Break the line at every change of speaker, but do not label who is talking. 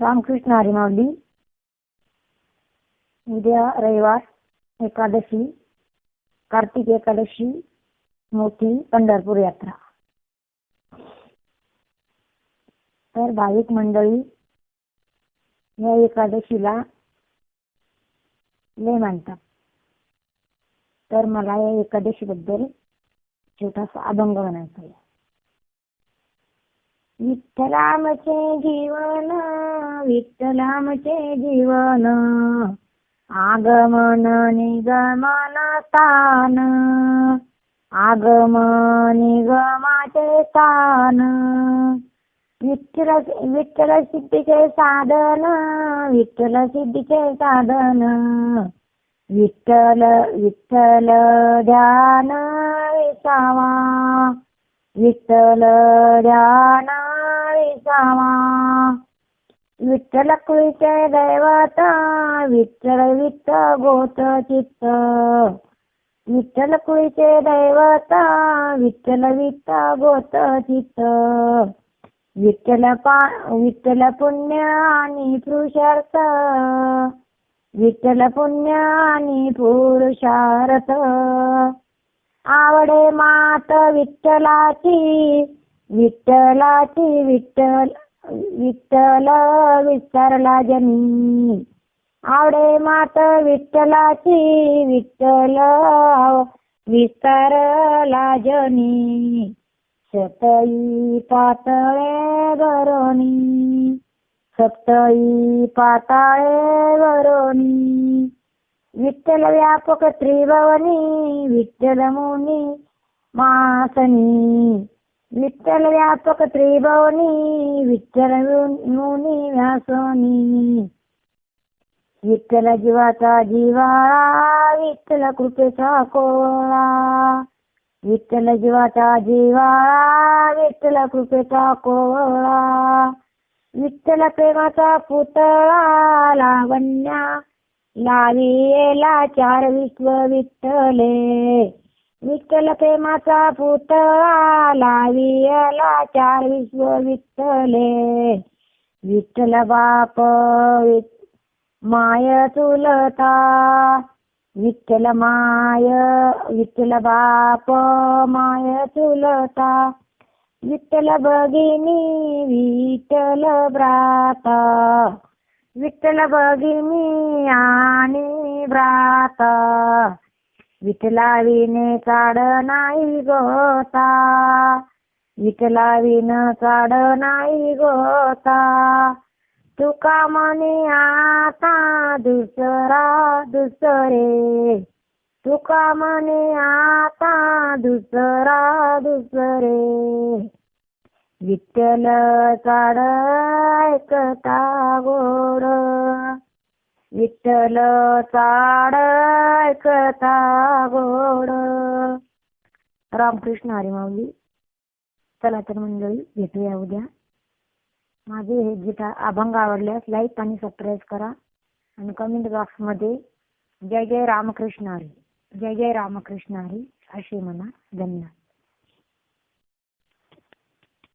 रामकृष्ण हरी माऊली. उद्या रविवार एकादशी, कार्तिक एकादशी, मोठी पंढरपूर यात्रा. तर भाविक मंडळी या एकादशीला लय मानतात. तर मला या एकादशी बद्दल छोटासा अभंग म्हणायचा आहे. विठ्ठलामचे जीवन, विठ्ठलामचे जीवन, आगमन निगमन स्थान, आगमन निगमाचे स्थान. विठ्ठल सिद्धीचे साधन, विठ्ठल सिद्धीचे साधन, विठ्ठल विठ्ठल ध्यान विसावा, विठ्ठल ध्यान विसावा. विठ्ठल कुळीचे दैवत, विठ्ठल विठ्ठ गोत चित्त, विठ्ठल कुळीचे दैवत, विठ्ठल विठ्ठ गोत चित्त. विठ्ठल पुण्य आणि पुरुषार्थ, विठ्ठल पुण्य आणि पुरुषार्थ. आवडे मात विठ्ठलाची, विठ्ठलाची विठ्ठल विठ्ठल विस्तारला जनी. आवडे मात विठ्ठलाची, विठ्ठल विस्तारला जनी. सतई पातळे गरोनी, सप्तई पाताळे गरोनी. विठ्ठल व्यापक त्रिभुवनी, विठ्ठल मुनी मासनी. विठ्ठल व्यापक त्रिभुवनी, विठ्ठल मुनी व्यासनी. विठ्ठल जीवाचा जिव्हाळा, विठ्ठल कृपेचा कोळा, विठ्ठल जीवाचा जिव्हाळा, विठ्ठल कृपेचा कोळा. विठ्ठल प्रेमाचा पुतळा, लावण्या लाविला चार विश्व विठ्ठले. विठ्ठल प्रेमाचा पुतळा, लाविला चार विश्व विठ्ठले. विठ्ठल बाप माय चुलता, विठ्ठल माय, विठ्ठल बाप माय चुलता. विठ्ठल भगिनी, विठ्ठल भ्राता, विठ्ठल भगिनी आणि भ्राता. विठ्ठला विने चाड नाही गोता, विठ्ठला विन चाड नाही गोता. तुका म्हणे आता दुसरा दुसरे, तुका म्हणे आता दुसरा दुसरे. विठ्ठल चाड ऐकता गोड, विठ्ठल चाड ऐकता गोड. रामकृष्ण हरी माऊली. चला तर मंडळी भेटूया उद्या. माझे हे गीता अभंग आवडल्यास लाईक आणि सबस्क्राईब करा आणि कमेंट बॉक्स मध्ये जय जय रामकृष्ण हरी, जय जय रामकृष्ण हरी असे म्हणा. धन्यवाद.